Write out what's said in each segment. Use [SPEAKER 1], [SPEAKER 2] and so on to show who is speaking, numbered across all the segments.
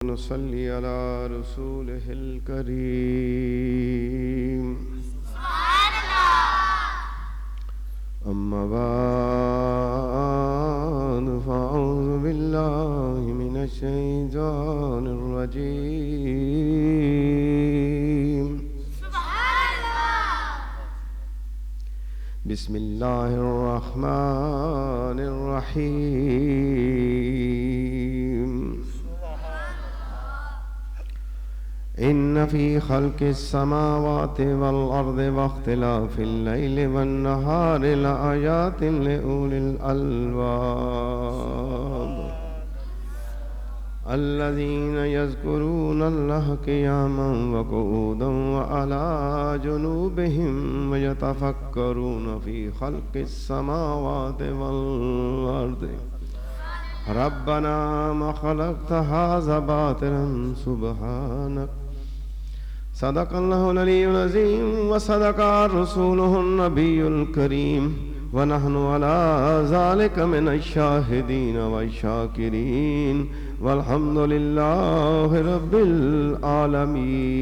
[SPEAKER 1] نصلي على رسوله الكريم سبحان الله. أما بعد فأعوذ بالله من الشيطان الرجيم سبحان الله. بسم الله الرحمن الرحيم. إن في خلق السماوات والأرض واختلاف الليل والنهار لآيات لأولي الألباب الذين يذكرون الله قياما وقعودا وعلى جنوبهم ويتفكرون في خلق السماوات والأرض ربنا ما خلقت هذا باطلا سبحانك. صدق الله العلي العظيم وصدق رسوله النبي الكريم ونحن على ذلك من الشاهدين والشاكرين والحمد لله رب العالمين.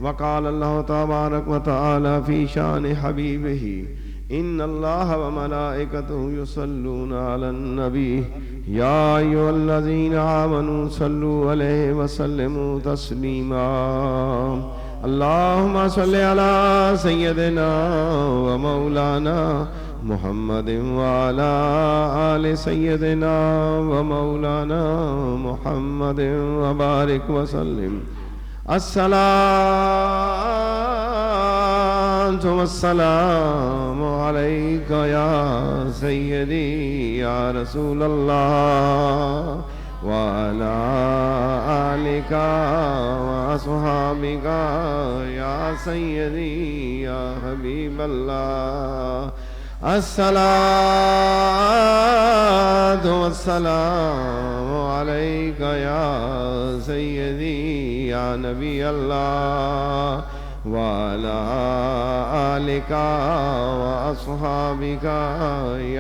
[SPEAKER 1] وقال الله تبارك وتعالى في شان حبيبه إن الله وملائكته يصلون على النبي يا أيها الذين آمنوا صلوا عليه وسلموا تسليما. اللهم صل على سيدنا ومولانا محمد وعلى آل سيدنا ومولانا محمد وبارك وسلم. والسلام عليك يا سيدي يا رسول الله وعلى آلك وأصحابك يا سيدي يا حبيب الله. الصلاة والسلام عليك يا سيدي يا نبي الله وعلى آلك وأصحابك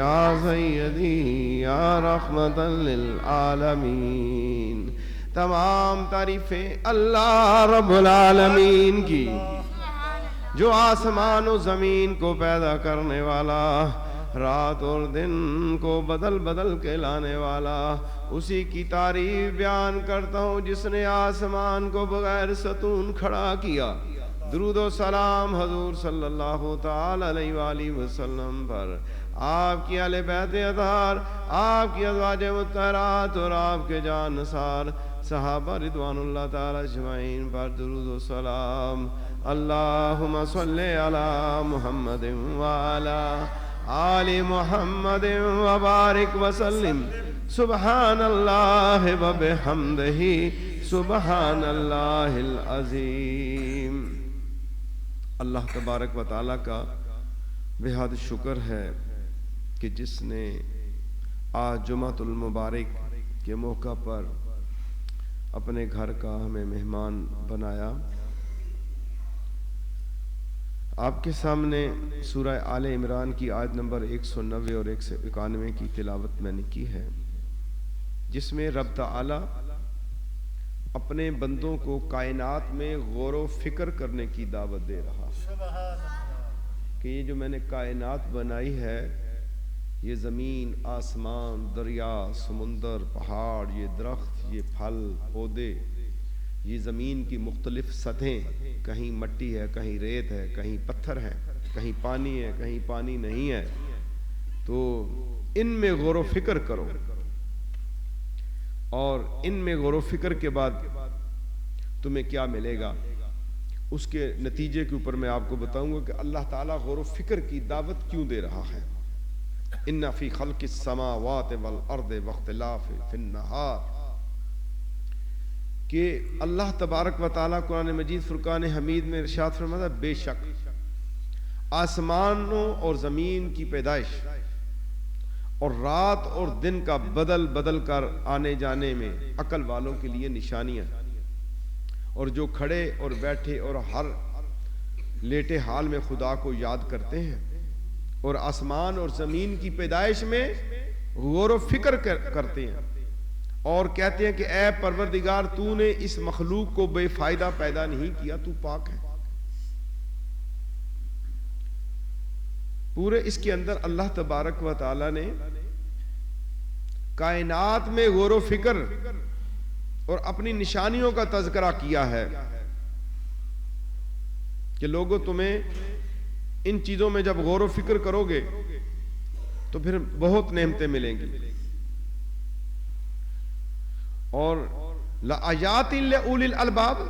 [SPEAKER 1] يا سيدي يا رحمة للعالمین. تمام تعریفیں اللہ رب العالمین کی جو آسمان و زمین کو پیدا کرنے والا، رات اور دن کو بدل بدل کے لانے والا، اسی کی تعریف بیان کرتا ہوں جس نے آسمان کو بغیر ستون کھڑا کیا. درود و سلام حضور صلی اللہ تعالی علیہ وآلہ وسلم پر، آپ کی اہل بیت اطہار، آپ کی ازواج مطہرات اور آپ کے جان نثار صحابہ رضوان اللہ تعالی اجمعین پر درود و سلام. اللہم صلی علی محمد وعلی آل محمد وبارک وسلم. سبحان اللہ وبحمدہ سبحان اللہ العظیم. اللہ تبارک و تعالیٰ کا بہت شکر ہے کہ جس نے آج جمعۃ المبارک کے موقع پر اپنے گھر کا ہمیں مہمان بنایا. آپ کے سامنے سورہ آل عمران کی آیت نمبر 190 اور 191 کی تلاوت میں نے کی ہے، جس میں رب تعالی اپنے بندوں کو کائنات میں غور و فکر کرنے کی دعوت دے رہا کہ یہ جو میں نے کائنات بنائی ہے، یہ زمین، آسمان، دریا، سمندر، پہاڑ، یہ درخت، یہ پھل، پودے، یہ زمین کی مختلف سطحیں، کہیں مٹی ہے، کہیں ریت ہے، کہیں پتھر ہے، کہیں پانی ہے، کہیں پانی نہیں ہے، تو ان میں غور و فکر کرو. اور ان میں غور و فکر کے بعد تمہیں کیا ملے گا، اس کے نتیجے کے اوپر میں آپ کو بتاؤں گا کہ اللہ تعالیٰ غور و فکر کی دعوت کیوں دے رہا ہے. ان فی خلق السماوات والارض واختلاف فی النہار، کہ اللہ تبارک و تعالیٰ قرآن مجید فرقان حمید میں ارشاد فرماتا ہے بے شک آسمانوں اور زمین کی پیدائش اور رات اور دن کا بدل بدل کر آنے جانے میں عقل والوں کے لیے نشانیاں، اور جو کھڑے اور بیٹھے اور ہر لیٹے حال میں خدا کو یاد کرتے ہیں اور آسمان اور زمین کی پیدائش میں غور و فکر کرتے ہیں. اور کہتے ہیں کہ اے پروردگار تو نے اس مخلوق کو بے فائدہ پیدا نہیں کیا، تو پاک ہے. پورے اس کے اندر اللہ تبارک و تعالی نے کائنات میں غور و فکر اور اپنی نشانیوں کا تذکرہ کیا ہے کہ لوگوں تمہیں ان چیزوں میں جب غور و فکر کرو گے تو پھر بہت نعمتیں ملیں گی. اور لآیات لأولی الالباب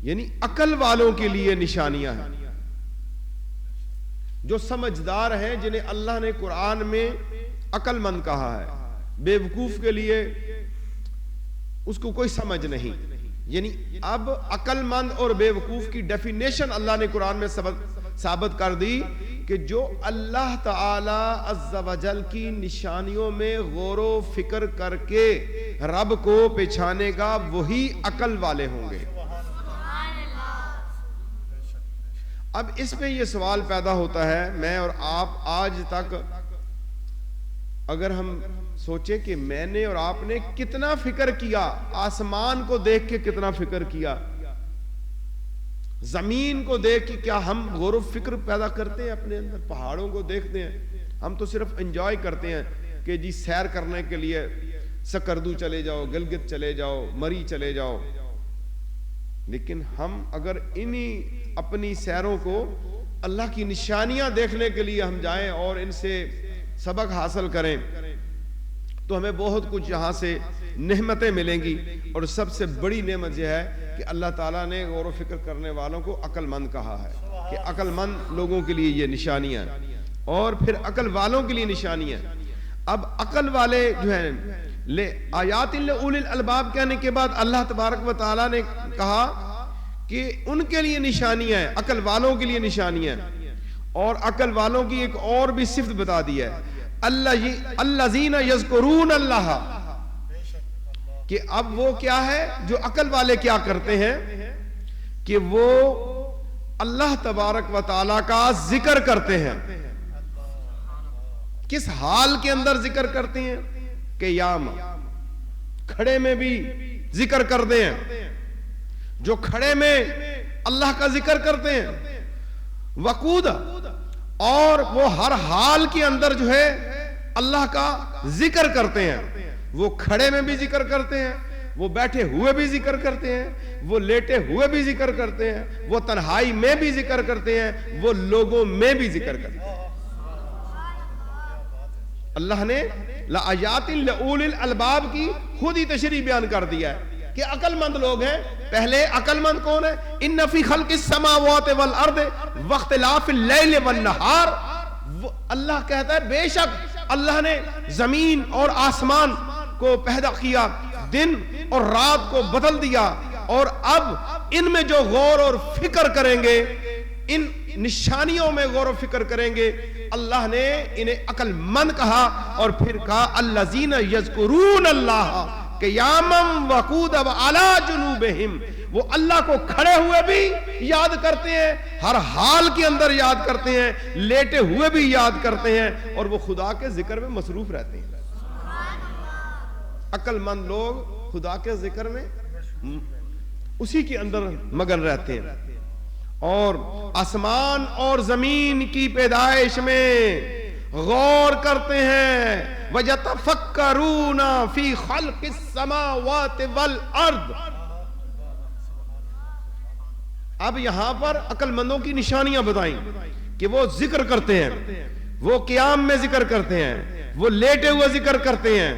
[SPEAKER 1] یعنی عقل والوں کے لیے نشانیاں ہیں، جو سمجھدار ہیں، جنہیں اللہ نے قرآن میں عقل مند کہا ہے. بے وقوف کے لیے اس کو کوئی سمجھ نہیں. یعنی اب عقل مند اور بے وقوف کی ڈیفینیشن اللہ نے قرآن میں ثابت کر دی کہ جو اللہ تعالی عز و جل کی نشانیوں میں غور و فکر کر کے رب کو پہچانے گا وہی عقل والے ہوں گے. اب اس میں یہ سوال پیدا ہوتا ہے، میں اور آپ آج تک اگر ہم سوچیں کہ میں نے اور آپ نے کتنا فکر کیا، آسمان کو دیکھ کے کتنا فکر کیا، زمین کو دیکھ کے کیا ہم غور و فکر پیدا کرتے ہیں اپنے اندر؟ پہاڑوں کو دیکھتے ہیں، ہم تو صرف انجوائے کرتے ہیں کہ جی سیر کرنے کے لیے سکردو چلے جاؤ، گلگت چلے جاؤ، مری چلے جاؤ. لیکن ہم اگر انہی اپنی سیروں کو اللہ کی نشانیاں دیکھنے کے لیے ہم جائیں اور ان سے سبق حاصل کریں تو ہمیں بہت کچھ یہاں سے نعمتیں ملیں گی. اور سب سے بڑی نعمت یہ ہے کہ اللہ تعالیٰ نے غور و فکر کرنے والوں کو عقل مند کہا ہے کہ عقل مند لوگوں کے لیے یہ نشانیاں ہیں اور پھر عقل والوں کے لیے نشانیاں. اب عقل والے جو ہیں آیات لأولی الالباب کہنے کے بعد اللہ تبارک و تعالیٰ نے کہا کہ ان کے لیے نشانیاں ہیں، عقل والوں کے لیے نشانیاں ہیں. اور عقل والوں کی ایک اور بھی صفت بتا دی ہے، الذین یذکرون اللہ، کہ اب وہ کیا ہے جو عقل والے کیا کرتے ہیں کہ وہ اللہ تبارک و تعالیٰ کا ذکر کرتے ہیں. کس حال کے اندر ذکر کرتے ہیں؟ قیام، کھڑے میں بھی ذکر کرتے ہیں. جو کھڑے میں اللہ کا ذکر کرتے ہیں، وقود، اور وہ ہر حال کے اندر جو ہے اللہ کا ذکر کرتے ہیں. وہ کھڑے میں بھی ذکر کرتے ہیں، وہ بیٹھے ہوئے بھی ذکر کرتے ہیں، وہ لیٹے ہوئے بھی ذکر کرتے ہیں، وہ تنہائی میں بھی ذکر کرتے ہیں، وہ لوگوں میں بھی ذکر کرتے ہیں. اللہ نے لآیات لأولی الالباب کی خود ہی تشریح بیان کر دیا ہے کہ عقل مند لوگ ہیں. پہلے عقل مند کون ہے؟ ان فی خلق السماوات والارض واختلاف اللیل والنہار. اللہ کہتا ہے بے شک اللہ نے زمین اور آسمان کو پیدا کیا، دن اور رات کو بدل دیا، اور اب ان میں جو غور اور فکر کریں گے، ان نشانیوں میں غور و فکر کریں گے، اللہ نے انہیں عقل مند کہا. اور پھر کہا الذین یذکرون اللہ قیاما وقودا وعلی جنوبہم، وہ اللہ کو کھڑے ہوئے بھی یاد کرتے ہیں، ہر حال کے اندر یاد کرتے ہیں، لیٹے ہوئے بھی یاد کرتے ہیں، اور وہ خدا کے ذکر میں مصروف رہتے ہیں. عقل مند لوگ خدا کے ذکر میں اسی کے اندر مگن رہتے ہیں. اور آسمان اور زمین کی پیدائش میں غور کرتے ہیں. وَيَتَفَكَّرُونَ فِي خَلْقِ السَّمَاوَاتِ وَالْأَرْضِ. اب یہاں پر عقل مندوں کی نشانیاں بتائیں کہ وہ ذکر کرتے ہیں، وہ قیام میں ذکر کرتے ہیں، وہ لیٹے ہوئے ذکر کرتے ہیں،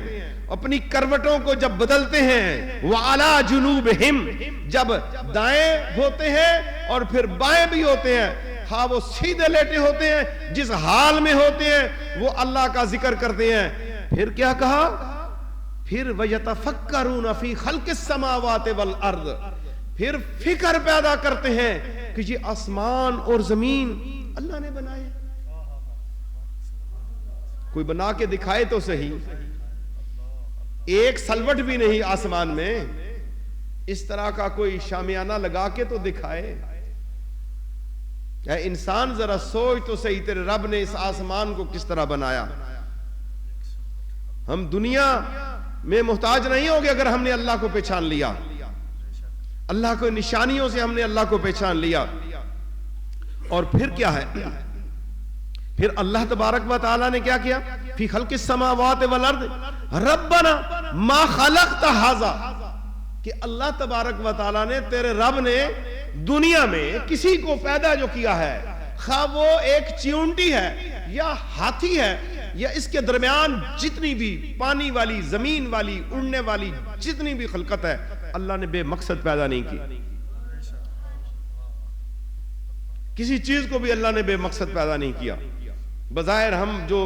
[SPEAKER 1] اپنی کروٹوں کو جب بدلتے ہیں، وَعَلَى جُنُوبِهِمْ، جب دائیں ہوتے ہیں اور پھر بائیں بھی ہوتے ہیں، ہاں وہ سیدھے لیٹے ہوتے ہیں، جس حال میں ہوتے ہیں وہ اللہ کا ذکر کرتے ہیں. پھر کیا کہا؟ پھر وَيَتَفَكَّرُونَ فِي خَلْقِ السَّمَاوَاتِ وَالْأَرْضِ، پھر فکر پیدا کرتے ہیں کہ یہ آسمان اور زمین اللہ نے بنائے. کوئی بنا کے دکھائے تو صحیح، ایک سلوٹ بھی نہیں آسمان میں، اس طرح کا کوئی شامیانہ لگا کے تو دکھائے. اے انسان ذرا سوچ تو صحیح، تیرے رب نے اس آسمان کو کس طرح بنایا. ہم دنیا میں محتاج نہیں ہوگے اگر ہم نے اللہ کو پہچان لیا, اللہ کو نشانیوں سے ہم نے اللہ کو پہچان لیا. اور پھر کیا ہے, پھر اللہ تبارک و تعالیٰ نے کیا کیا, فی خلق السماوات والارض ربنا ما خلقت ھذا, کہ اللہ تبارک و تعالیٰ نے, تیرے رب نے دنیا میں کسی کو پیدا جو کیا ہے, خواہ وہ ایک چیونٹی ہے یا ہاتھی ہے یا اس کے درمیان جتنی بھی پانی والی, زمین والی, اڑنے والی جتنی بھی خلقت ہے, اللہ نے بے مقصد پیدا نہیں کی. کسی چیز کو بھی اللہ نے بے مقصد پیدا نہیں کیا. بظاہر ہم جو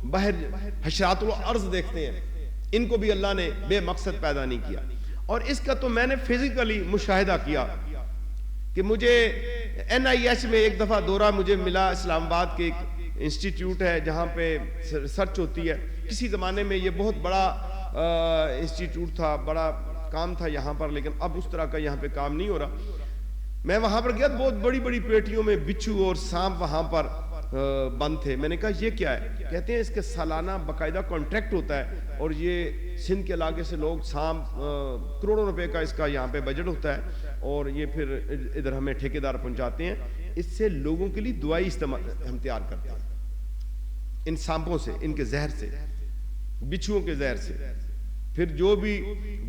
[SPEAKER 1] بحر حشرات الارض دیکھتے ہیں, ان کو بھی اللہ نے بے مقصد پیدا نہیں کیا. اور اس کا تو میں نے فزیکلی مشاہدہ کیا کہ مجھے NIH میں ایک دفعہ دورہ مجھے ملا, اسلام آباد کے ایک انسٹیٹیوٹ ہے جہاں پہ ریسرچ ہوتی ہے. کسی زمانے میں یہ بہت بڑا انسٹیٹیوٹ تھا, بڑا کام تھا یہاں پر, لیکن اب اس طرح کا یہاں پہ کام نہیں ہو رہا. میں وہاں پر گیا, بہت بڑی بڑی پیٹیوں میں بچھو اور سانپ وہاں پر بند تھے. میں نے کہا یہ کیا ہے؟ کہتے ہیں اس کے سالانہ باقاعدہ کانٹریکٹ ہوتا ہے, اور یہ سندھ کے علاقے سے لوگ سانپ کروڑوں روپے کا اس کا یہاں پہ بجٹ ہوتا ہے, اور یہ پھر ادھر ہمیں ٹھیکیدار پہنچاتے ہیں. اس سے لوگوں کے لیے دوائی ہم تیار کرتے ہیں, ان سانپوں سے, ان کے زہر سے, بچھوؤں کے زہر سے. پھر جو بھی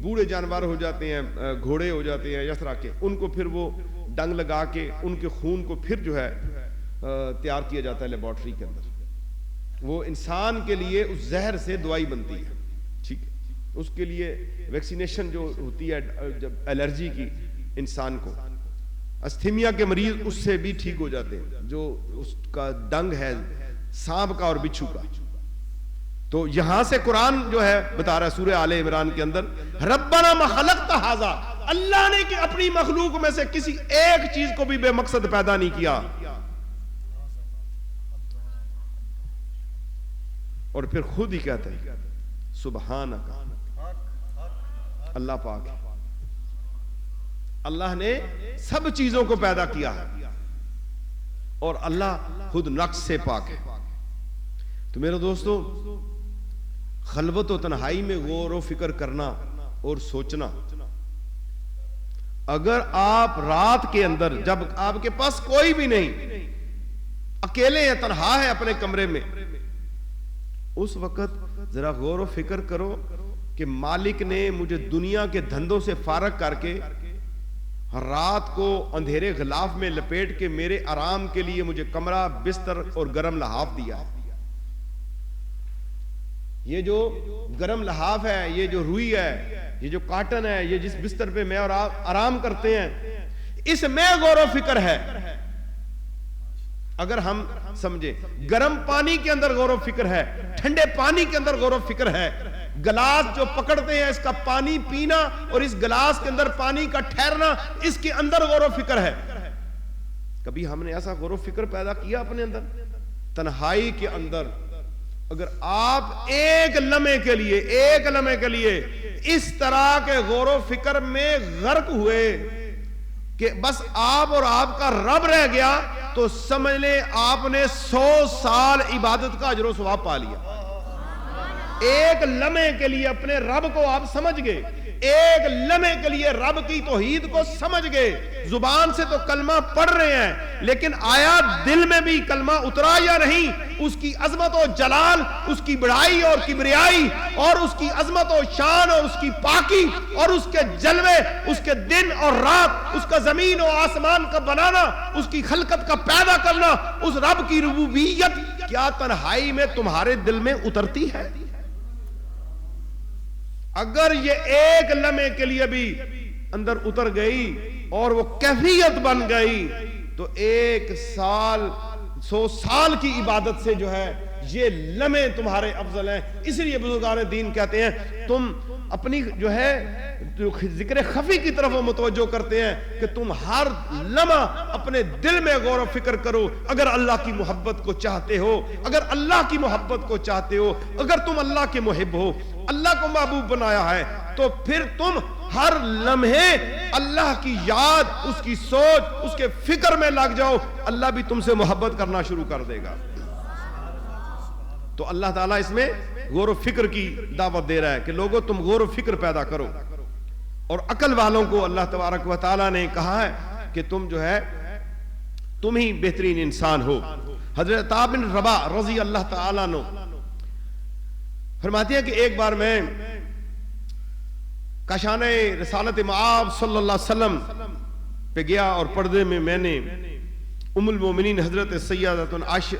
[SPEAKER 1] بوڑھے جانور ہو جاتے ہیں, گھوڑے ہو جاتے ہیں اس طرح کے, ان کو پھر وہ ڈنگ لگا کے ان کے خون کو پھر جو ہے تیار کیا جاتا ہے لیبارٹری کے اندر. وہ انسان کے لیے اس زہر سے دوائی بنتی ہے, ٹھیک ہے. اس کے لیے ویکسینیشن جو ہوتی ہے جب الرجی کی, انسان کو استھیمیا کے مریض اس سے بھی ٹھیک ہو جاتے ہیں, جو اس کا ڈنگ ہے سانپ کا اور بچھو کا. تو یہاں سے قرآن جو ہے بتا رہا ہے سورہ آل عمران کے اندر, ربنا ما خلقت ھذا, اللہ نے کہ اپنی مخلوق میں سے کسی ایک چیز کو بھی بے مقصد پیدا نہیں کیا. اور پھر خود ہی کہتا ہے سبحانک, اللہ پاک, اللہ نے سب چیزوں کو پیدا کیا ہے اور اللہ خود نقص سے پاک ہے. تو میرے دوستو, خلوت و تنہائی میں غور و فکر کرنا اور سوچنا, اگر آپ رات کے اندر جب آپ کے پاس کوئی بھی نہیں, اکیلے ہیں, تنہا ہے اپنے کمرے میں, اس وقت ذرا غور و فکر کرو کہ مالک نے مجھے دنیا کے دھندوں سے فارغ کر کے رات کو اندھیرے غلاف میں لپیٹ کے میرے آرام کے لیے مجھے کمرہ, بستر اور گرم لحاف دیا ہے. یہ جو گرم لحاف ہے, یہ جو روئی ہے, یہ جو کاٹن ہے, یہ جس بستر پہ میں اور آپ آرام کرتے ہیں, اس میں غور و فکر ہے. اگر ہم سمجھے, گرم پانی کے اندر غور و فکر ہے, ٹھنڈے پانی کے اندر غور و فکر ہے, گلاس جو پکڑتے ہیں اس کا پانی پینا اور اس گلاس کے اندر پانی کا ٹھہرنا, اس کے اندر غور و فکر ہے. کبھی ہم نے ایسا غور و فکر پیدا کیا اپنے اندر؟ تنہائی کے اندر اگر آپ ایک لمحے کے لیے اس طرح کے غور و فکر میں غرق ہوئے کہ بس آپ اور آپ کا رب رہ گیا, تو سمجھ لیں آپ نے 100 سال عبادت کا اجر و ثواب پا لیا. ایک لمحے کے لیے اپنے رب کو آپ سمجھ گئے, ایک لمحے کے لیے رب کی توحید کو سمجھ گئے. زبان سے تو کلمہ پڑھ رہے ہیں, لیکن آیا دل میں بھی کلمہ اترا یا نہیں؟ اس کی عظمت و جلال, اس کی بڑائی اور کبریائی, اور اس کی عظمت و شان اور اس کی پاکی اور اس کے جلوے, اس کے دن اور رات, اس کا زمین و آسمان کا بنانا, اس کی خلقت کا پیدا کرنا, اس رب کی ربوبیت کیا تنہائی میں تمہارے دل میں اترتی ہے؟ اگر یہ ایک لمحے کے لیے بھی اندر اتر گئی اور وہ کیفیت بن گئی, تو 1 سال 100 سال کی عبادت سے جو ہے یہ لمحے تمہارے افضل ہیں. اس لیے بزرگان دین کہتے ہیں تم اپنی جو ہے ذکر خفی کی طرف وہ متوجہ کرتے ہیں کہ تم ہر لمحہ اپنے دل میں غور و فکر کرو. اگر اللہ کی محبت کو چاہتے ہو, اگر اللہ کی محبت کو چاہتے ہو, اگر تم اللہ کے محب ہو, اللہ کو محبوب بنایا ہے, تو پھر تم ہر لمحے اللہ کی یاد, اس کی سوچ, اس کے فکر میں لگ جاؤ. اللہ بھی تم سے محبت کرنا شروع کر دے گا. تو اللہ تعالیٰ اس میں غور و فکر کی دعوت دے رہا ہے کہ لوگوں تم غور و فکر پیدا کرو، اور عقل والوں کو اللہ تبارک و تعالیٰ نے کہا ہے کہ تم جو ہے تم ہی بہترین انسان ہو۔ حضرت عطاء بن رباح رضی اللہ تعالیٰ عنہ فرماتے ہیں کہ ایک بار میں کاشانہ رسالت مآب صلی اللہ علیہ وسلم پہ گیا، اور پردے میں میں نے ام المومنین حضرت سیدۃ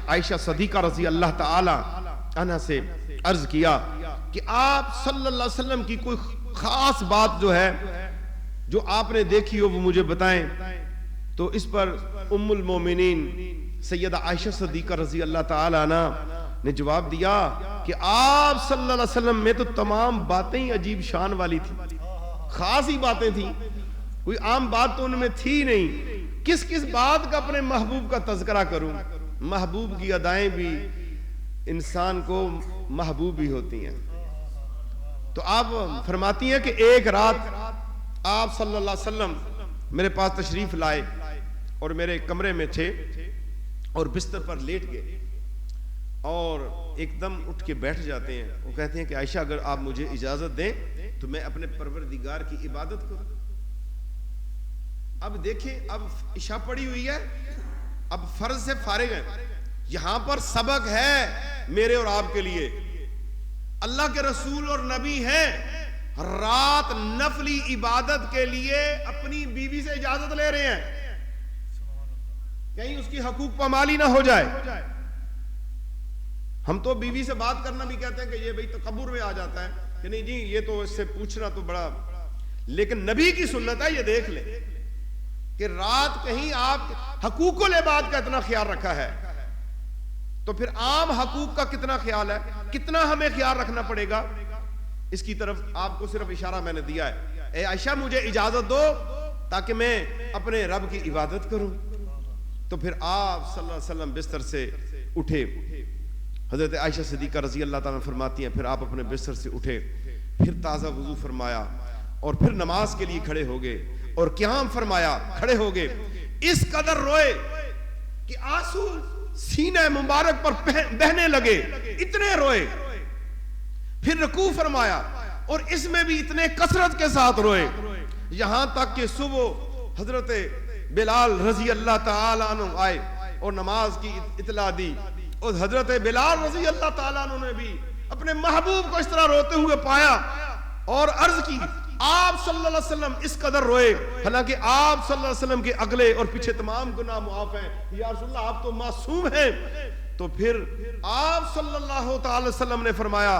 [SPEAKER 1] عائشہ صدیقہ رضی اللہ تعالی عنہا سے عرض کیا کہ آپ صلی اللہ علیہ وسلم کی کوئی خاص بات جو ہے جو آپ نے دیکھی ہو وہ مجھے بتائیں۔ تو اس پر ام المومنین سیدہ عائشہ صدیقہ رضی اللہ تعالی عنہا نے جواب دیا کہ آپ صلی اللہ علیہ وسلم میں تو تمام باتیں ہی عجیب شان والی تھی، خاص ہی باتیں تھیں، کوئی عام بات تو ان میں تھی نہیں، کس کس بات کا اپنے محبوب کا تذکرہ کروں؟ محبوب کی ادائیں بھی انسان کو محبوب ہی ہوتی ہیں۔ تو آپ فرماتی ہیں کہ ایک رات آپ صلی اللہ علیہ وسلم میرے پاس تشریف لائے اور میرے کمرے میں تھے اور بستر پر لیٹ گئے، اور ایک دم اٹھ کے بیٹھ جاتے ہیں۔ وہ کہتے ہیں کہ عائشہ اگر آپ مجھے اجازت دیں تو میں اپنے پروردگار کی عبادت کروں۔ اب دیکھیں، اب عشاء پڑی ہوئی ہے، اب فرض سے فارغ ہیں، یہاں پر سبق ہے میرے اور آپ کے لیے۔ اللہ کے رسول اور نبی ہیں، رات نفلی عبادت کے لیے اپنی بیوی سے اجازت لے رہے ہیں، کہیں اس کی حقوق پامالی نہ ہو جائے۔ ہم تو بیوی سے بات کرنا بھی کہتے ہیں کہ یہ بھئی تکبر میں آ جاتا ہے کہ نہیں جی یہ تو اس سے پوچھنا تو بڑا، لیکن نبی کی سنت ہے، یہ دیکھ لیں کہ رات کہیں آپ حقوق العباد کا اتنا خیال رکھا ہے تو پھر عام حقوق کا کتنا خیال ہے، کتنا ہمیں خیال رکھنا پڑے گا، اس کی طرف آپ کو صرف اشارہ میں نے دیا ہے۔ اے عائشہ مجھے اجازت دو تاکہ میں اپنے رب کی عبادت کروں۔ تو پھر آپ صلی اللہ علیہ وسلم بستر سے اٹھے۔ حضرت عائشہ صدیقہ رضی اللہ تعالیٰ فرماتی ہیں پھر آپ اپنے بستر سے اٹھے، پھر تازہ وضو فرمایا اور پھر نماز کے لیے کھڑے ہو گئے اور قیام فرمایا، کھڑے ہو گئے، اس قدر روئے کہ آنسو سینہ مبارک پر بہنے لگے، اتنے روئے۔ پھر رکوع فرمایا اور اس میں بھی اتنے کثرت کے ساتھ روئے، یہاں تک کہ صبح حضرت بلال رضی اللہ تعالی عنہ آئے اور نماز کی اطلاع دی، اور حضرت بلال رضی اللہ تعالیٰ عنہ نے بھی اپنے محبوب کو اس طرح روتے ہوئے پایا اور عرض کی آپ صلی اللہ علیہ وسلم اس قدر روئے، حالانکہ آپ صلی اللہ علیہ وسلم کے اگلے اور پیچھے تمام گناہ معاف ہیں، یا رسول اللہ آپ تو معصوم ہیں۔ تو پھر آپ صلی اللہ تعالی وسلم نے فرمایا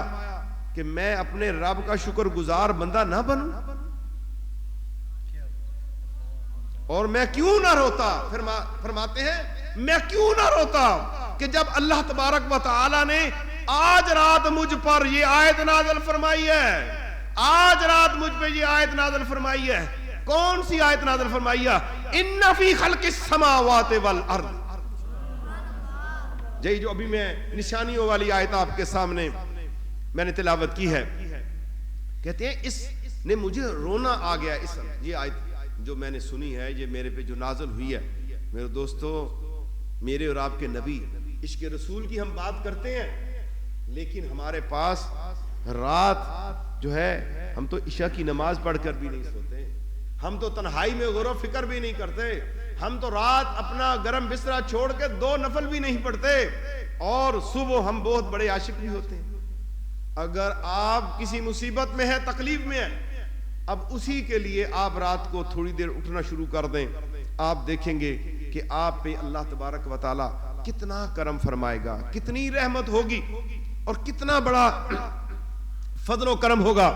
[SPEAKER 1] کہ میں اپنے رب کا شکر گزار بندہ نہ بنوں، اور میں کیوں نہ روتا؟ فرماتے ہیں میں کیوں نہ روتا کہ جب اللہ تبارک و تعالی نے آج رات مجھ پر یہ آیت نازل فرمائی ہے، آج رات مجھ پہ یہ آیت نازل فرمائی ہے۔ کون سی آیت نازل فرمائی ہے؟ ان فی خلق السماوات والارض، یہی جو ابھی میں نشانیوں والی آیت آپ کے سامنے میں نے تلاوت کی ہے۔ کہتے ہیں اس نے مجھے رونا آ گیا، اس یہ آیت جو میں نے سنی ہے، یہ میرے پہ جو نازل ہوئی ہے۔ میرے دوستو، میرے اور آپ کے نبی عشق رسول کی ہم بات کرتے ہیں، لیکن ہمارے پاس رات جو ہے ہم تو عشاء کی نماز پڑھ کر بھی نہیں سوتے، ہم تو تنہائی میں غور و فکر بھی نہیں کرتے، ہم تو رات اپنا گرم بسترا چھوڑ کے 2 نفل بھی نہیں پڑھتے، اور صبح ہم بہت بڑے عاشق بھی ہوتے ہیں۔ اگر آپ کسی مصیبت میں ہیں، تکلیف میں ہیں، اب اسی کے لیے آپ رات کو تھوڑی دیر اٹھنا شروع کر دیں، آپ دیکھیں گے کہ آپ پہ اللہ تبارک و تعالی کتنا کرم فرمائے گا، کتنی رحمت ہوگی اور کتنا بڑا فضل و کرم ہوگا۔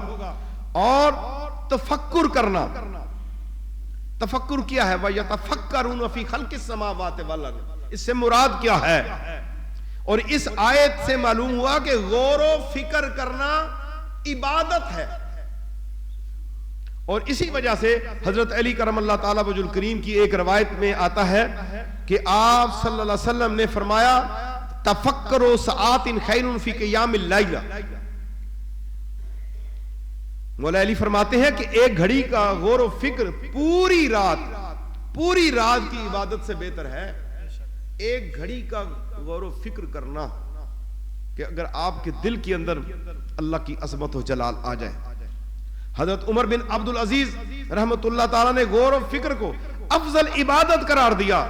[SPEAKER 1] اور تفکر کرنا، تفکر کیا ہے؟ وَيَتَفَكَّرُونَ فِي خَلْقِ السَّمَاوَاتِ وَالْأَرْضِ، اس سے مراد کیا ہے؟ اور اس آیت سے معلوم ہوا کہ غور و فکر کرنا عبادت ہے، اور اسی وجہ سے حضرت علی کرم اللہ تعالیٰ وجہ الکریم کی ایک روایت میں آتا ہے کہ آپ صلی اللہ علیہ وسلم نے فرمایا تفکروا ساعات خیر فی قیام اللیل۔ مولا علی فرماتے ہیں کہ ایک گھڑی کا غور و فکر پوری رات کی عبادت سے بہتر ہے۔ ایک گھڑی کا غور و فکر کرنا کہ اگر آپ کے دل کے اندر اللہ کی عظمت و جلال آ جائے. حضرت عمر بن عبد العزیز رحمت اللہ تعالیٰ نے غور و فکر کو افضل عبادت قرار دیا.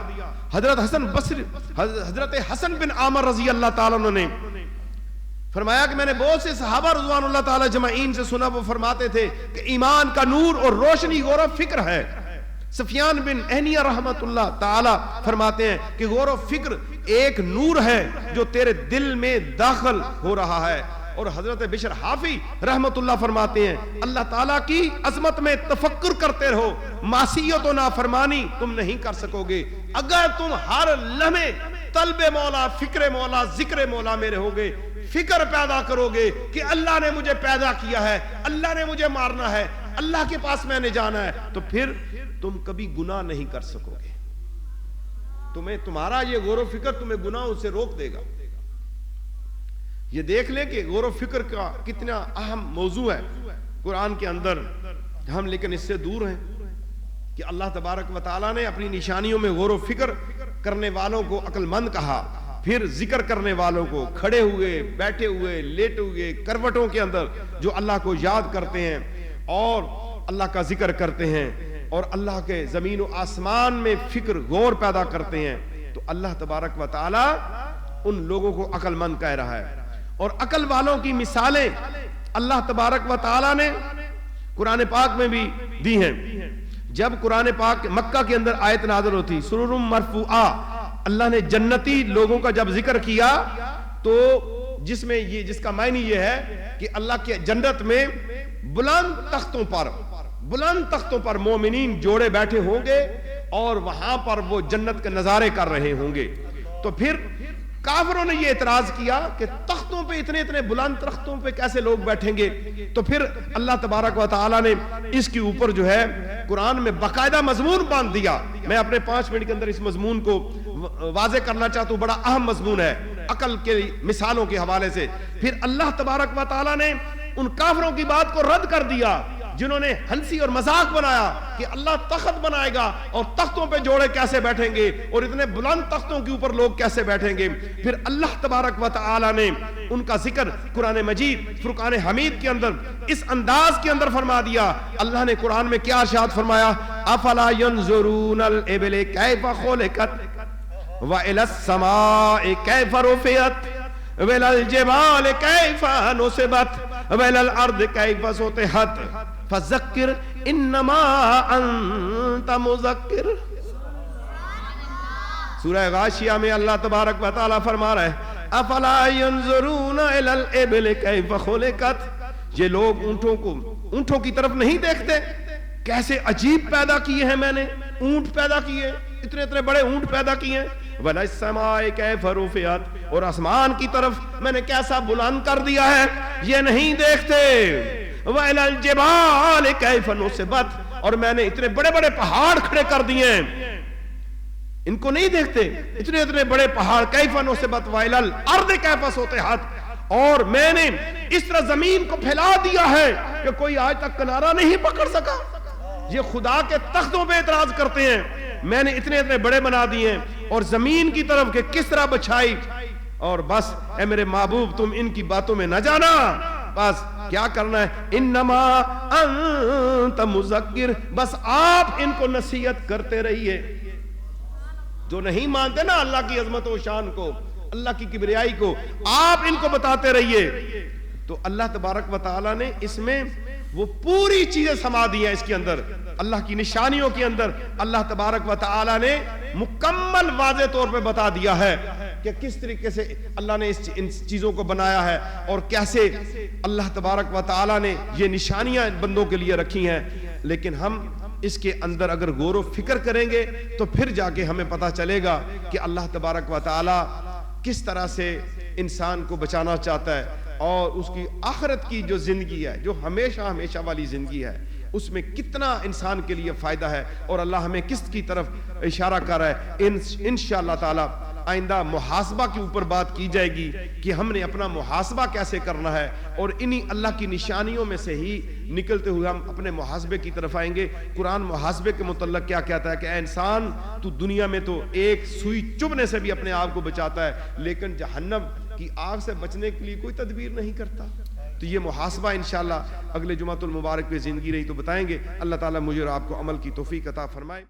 [SPEAKER 1] حضرت حسن بن عامر رضی اللہ تعالیٰ نے فرمایا کہ میں نے بہت سے صحابہ رضوان اللہ تعالیٰ جمعین سے سنا، وہ فرماتے تھے کہ ایمان کا نور اور روشنی غور و فکر ہے. سفیان بن اہنیہ رحمت اللہ تعالیٰ فرماتے ہیں کہ غور و فکر ایک نور ہے جو تیرے دل میں داخل ہو رہا ہے. اور حضرت بشر حافی رحمت اللہ فرماتے ہیں اللہ تعالیٰ کی عظمت میں تفکر کرتے رہو، معصیت و نافرمانی تم نہیں کر سکو گے. اگر تم ہر لمحے طلب مولا، فکر مولا، ذکر مولا میں رہو گے، فکر پیدا کرو گے کہ اللہ نے مجھے پیدا کیا ہے، اللہ نے مجھے مارنا ہے، اللہ کے پاس میں نے جانا ہے، تو پھر تم کبھی گناہ نہیں کر سکو گے. تمہارا یہ غور و فکر تمہیں گناہوں سے روک دے گا. یہ دیکھ لیں کہ غور و فکر کا کتنا اہم موضوع ہے قرآن کے اندر. ہم لیکن اس سے دور ہیں کہ اللہ تبارک و تعالیٰ نے اپنی نشانیوں میں غور و فکر کرنے والوں کو عقل مند کہا، پھر ذکر کرنے والوں کو کھڑے ہوئے، بیٹھے ہوئے، لیٹے ہوئے، کروٹوں کے اندر جو اللہ کو یاد کرتے ہیں اور اللہ کا ذکر کرتے ہیں اور اللہ کے زمین و آسمان میں فکر غور پیدا کرتے ہیں، تو اللہ تبارک و تعالیٰ ان لوگوں کو عقل مند کہہ رہا ہے. اور عقل والوں کی مثالیں اللہ تبارک و تعالیٰ نے قرآن پاک میں بھی دی ہیں. جب قرآن پاک مکہ کے اندر آیت نازل ہوتی سرر مرفوعہ، اللہ نے جنتی لوگوں کا جب ذکر کیا تو جس کا معنی یہ ہے کہ اللہ کے جنت میں بلند تختوں پر مومنین جوڑے بیٹھے ہوں گے اور وہاں پر وہ جنت کے نظارے کر رہے ہوں گے. تو پھر کافروں نے یہ اعتراض کیا کہ تختوں پہ اتنے بلند تختوں پہ کیسے لوگ بیٹھیں گے؟ تو پھر اللہ تبارک و تعالیٰ نے اس کے اوپر جو ہے قرآن میں باقاعدہ مضمون باندھ دیا. میں اپنے 5 منٹ کے اندر اس مضمون کو واضح کرنا چاہتا ہوں، بڑا اہم مضمون ہے عقل کے مثالوں کے حوالے سے. پھر اللہ تبارک و تعالیٰ نے ان کافروں کی بات کو رد کر دیا جنہوں نے ہنسی اور مذاق بنایا کہ اللہ تخت بنائے گا اور تختوں پہ جوڑے کیسے بیٹھیں گے اور اتنے بلند تختوں کے اوپر لوگ کیسے بیٹھیں گے. پھر اللہ تبارک و تعالی نے ان کا ذکر قرآن مجید فرقان حمید کے اندر اس انداز کے اندر فرما دیا. اللہ نے قرآن میں کیا ارشاد فرمایا؟ افلا ينظرون الابل کیف خلقت والى السماء کیف رفعت والى الجبال کیف نصبت والى الارض کیف سطحت فذکر انما انت مذکر. سورہ غاشیہ میں اللہ تبارک و تعالی فرما رہا ہے افلا ينظرون الى الابل کیف خلقت. یہ لوگ اونٹوں کی طرف نہیں دیکھتے؟ کیسے عجیب پیدا کیے ہیں میں نے، اونٹ پیدا کیے، اتنے بڑے اونٹ پیدا کیے ہیں. وَلَا السَّمَاءِ كَيْفَ رُفِعَتْ، اور آسمان کی طرف میں نے کیسا بلند کر دیا ہے، یہ نہیں دیکھتے. وَإِلَى الْجِبَالِ كَيْفَ نُصِبَتْ، اور میں نے اتنے بڑے پہاڑ کھڑے کر دیے ہیں، ان کو نہیں دیکھتے؟ اتنے بڑے پہاڑ. كَيْفَ نُصِبَتْ وَإِلَى الْأَرْضِ كَيْفَ سُطِحَتْ، اور میں نے اس طرح زمین کو پھیلا دیا ہے کہ کوئی آج تک کنارہ نہیں پکڑ سکا. یہ خدا کے تختوں پہ اعتراض کرتے ہیں، میں نے اتنے بڑے بنا دیے ہیں، اور زمین کی طرف کہ کس طرح بچھائی. اور بس اے میرے محبوب تم ان کی باتوں میں نہ جانا، بس کیا کرنا ہے؟ انما انت مذکر، بس آپ ان کو نصیحت کرتے رہیے. جو نہیں مانتے نا اللہ کی عظمت و شان کو، اللہ کی کبریائی کو، آپ ان کو بتاتے رہیے. تو اللہ تبارک و تعالی نے اس میں وہ پوری چیزیں سما دی ہیں. اس کے اندر اللہ کی نشانیوں کے اندر اللہ تبارک و تعالی نے مکمل واضح طور پہ بتا دیا ہے کہ کس طریقے سے اللہ نے ان چیزوں کو بنایا ہے اور کیسے اللہ تبارک و تعالی نے یہ نشانیاں بندوں کے لیے رکھی ہیں. لیکن ہم اس کے اندر اگر غور و فکر کریں گے تو پھر جا کے ہمیں پتہ چلے گا کہ اللہ تبارک و تعالی کس طرح سے انسان کو بچانا چاہتا ہے اور اس کی آخرت کی جو زندگی ہے، جو ہمیشہ والی زندگی ہے، اس میں کتنا انسان کے لیے فائدہ ہے اور اللہ ہمیں کس کی طرف اشارہ کر رہا ہے. انشاءاللہ تعالی آئندہ محاسبہ کے اوپر بات کی جائے گی کہ ہم نے اپنا محاسبہ کیسے کرنا ہے، اور انہی اللہ کی نشانیوں میں سے ہی نکلتے ہوئے ہم اپنے محاسبے کی طرف آئیں گے. قرآن محاسبے کے متعلق کیا کہتا ہے کہ اے انسان تو دنیا میں تو ایک سوئی چبھنے سے بھی اپنے آپ کو بچاتا ہے، لیکن جہنم کی آگ سے بچنے کے لیے کوئی تدبیر نہیں کرتا. تو یہ محاسبہ انشاءاللہ اگلے جمعۃ المبارک پہ زندگی رہی تو بتائیں گے. اللہ تعالیٰ مجھے اور آپ کو عمل کی توفیق عطا فرمائے.